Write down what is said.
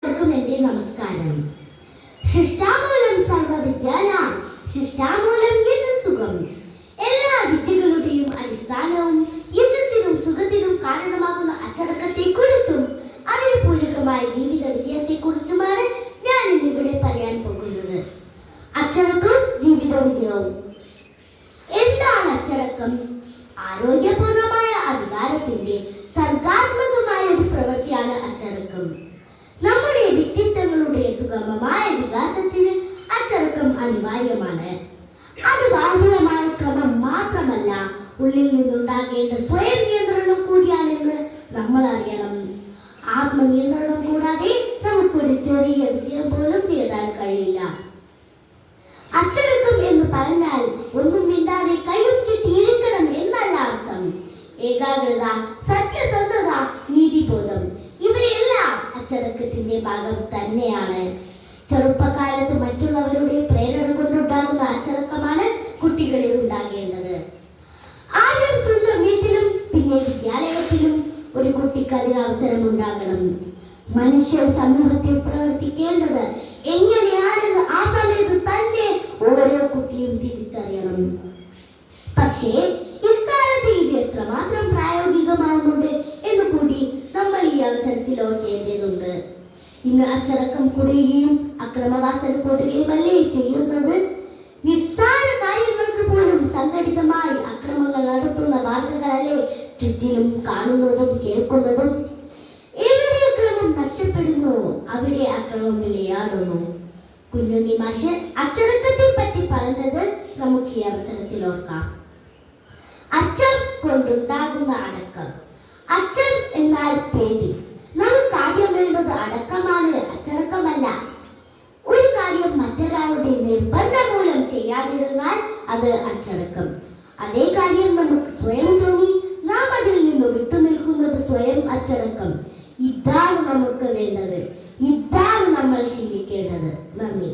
എന്റെ നമസ്കാരം. ശിഷ്ടാമൂലം സർവവിദ്യാനാം ശിഷ്ടാമൂലം യശസ്സുഖം. എല്ലാ വിദ്യകളുടെയും അടിസ്ഥാനവും യശസ്സിനും സുഖത്തിനും കാരണമാകുന്ന അച്ചടക്കത്തെക്കുറിച്ചും അതിന് പൂരകമായ ജീവിത വിജയത്തെക്കുറിച്ചുമാണ് ഞാൻ ഇന്നിവിടെ പറയാൻ പോകുന്നത്. അച്ചടക്കവും ജീവിത വിജയവും. എന്താണ് അച്ചടക്കം? ആരോഗ്യപൂർണമായ അധികാരത്തിന്റെ സർഗാത്മകമായ ഒരു പ്രവൃത്തിയാണ് അച്ചടക്കം. നമ്മുടെ വ്യക്തിത്വങ്ങളുടെ സുഗമമായ വികാസത്തിന് അച്ചടക്കം അനിവാര്യമാണ്. അത് ബാഹ്യമായ ക്രമം മാത്രമല്ല, ഉള്ളിൽ നിന്നുണ്ടാകേണ്ട സ്വയം നിയന്ത്രണം കൂടിയാണെന്ന് നമ്മൾ അറിയണം. ആത്മനിയന്ത്രണം കൂടാതെ നമുക്കൊരു ചെറിയ വിജയം പോലും നേടാൻ കഴിയില്ല. അച്ചടക്കം എന്ന് പറഞ്ഞാൽ ഒന്നും മിണ്ടാതെ കയ്യും കെട്ടിയിരിക്കണം എന്നല്ല അർത്ഥം. ഏകാഗ്രത, സത്യസന്ധത, നീതിബോധം ഇവയെല്ലാം അച്ചടക്കത്തിന്റെ ഭാഗം തന്നെയാണ്. ചെറുപ്പകാലത്ത് മറ്റുള്ളവരുടെ പ്രേരണ കൊണ്ടുണ്ടാകുന്ന അച്ചടക്കമാണ് കുട്ടികളിൽ ഉണ്ടാകേണ്ടത്. ആദ്യം സ്വന്തം വീട്ടിലും പിന്നെ വിദ്യാലയത്തിലും ഒരു കുട്ടിക്ക് അതിന് അവസരം ഉണ്ടാകണം. മനുഷ്യൻ സമൂഹത്തിൽ പ്രവർത്തിക്കേണ്ടത് എങ്ങനെയാണെന്ന് ആ സമയത്ത് തന്നെ ഓരോ കുട്ടിയും തിരിച്ചറിയണം. പക്ഷേ ഇക്കാലത്ത് ഇത് എത്രമാത്രം പ്രായോഗികമാവുന്നുണ്ട് എന്ന് കൂടി നമ്മൾ ഈ അവസരത്തിൽ ഓർക്കേണ്ടതുണ്ട്. ഇന്ന് അച്ചടക്കം കൂടുകയും അക്രമവാസന കൂടുകയുമല്ലേ ചെയ്യുന്നത്. നിസ്സാര കാര്യങ്ങൾക്ക് പോലും സംഘടിതമായി അക്രമങ്ങൾ നടത്തുന്ന വാർത്തകളല്ലേ ചുറ്റിലും കാണുന്നതും കേൾക്കുന്നതും. എവിടെ അക്രമം നഷ്ടപ്പെടുന്നു അവിടെ അക്രമം വിലയാടുന്നു. കുഞ്ഞുണ്ണി മാഷ് അച്ചടക്കത്തെ പറ്റി പറഞ്ഞത് നമുക്ക് ഈ അവസരത്തിൽ ഓർക്കാം. അച്ചം കൊണ്ടുണ്ടാകുന്ന അടക്കം. അച്ചം എന്നാൽ പേടി. നമുക്ക് ആദ്യം വേണ്ടത് അടക്കമാണ്, അച്ചടക്കമല്ല. ഒരു കാര്യം മറ്റൊരാളുടെ നിർബന്ധം മൂലം ചെയ്യാതിരുന്നാൽ അത് അച്ചടക്കം. അതേ കാര്യം നമുക്ക് സ്വയം തോന്നി നാം അതിൽ നിന്ന് വിട്ടുനിൽക്കുന്നത് സ്വയം അച്ചടക്കം. ഇതാണ് നമുക്ക് വേണ്ടത്. ഇതാണ് നമ്മൾ ശീലിക്കേണ്ടത്. നന്ദി.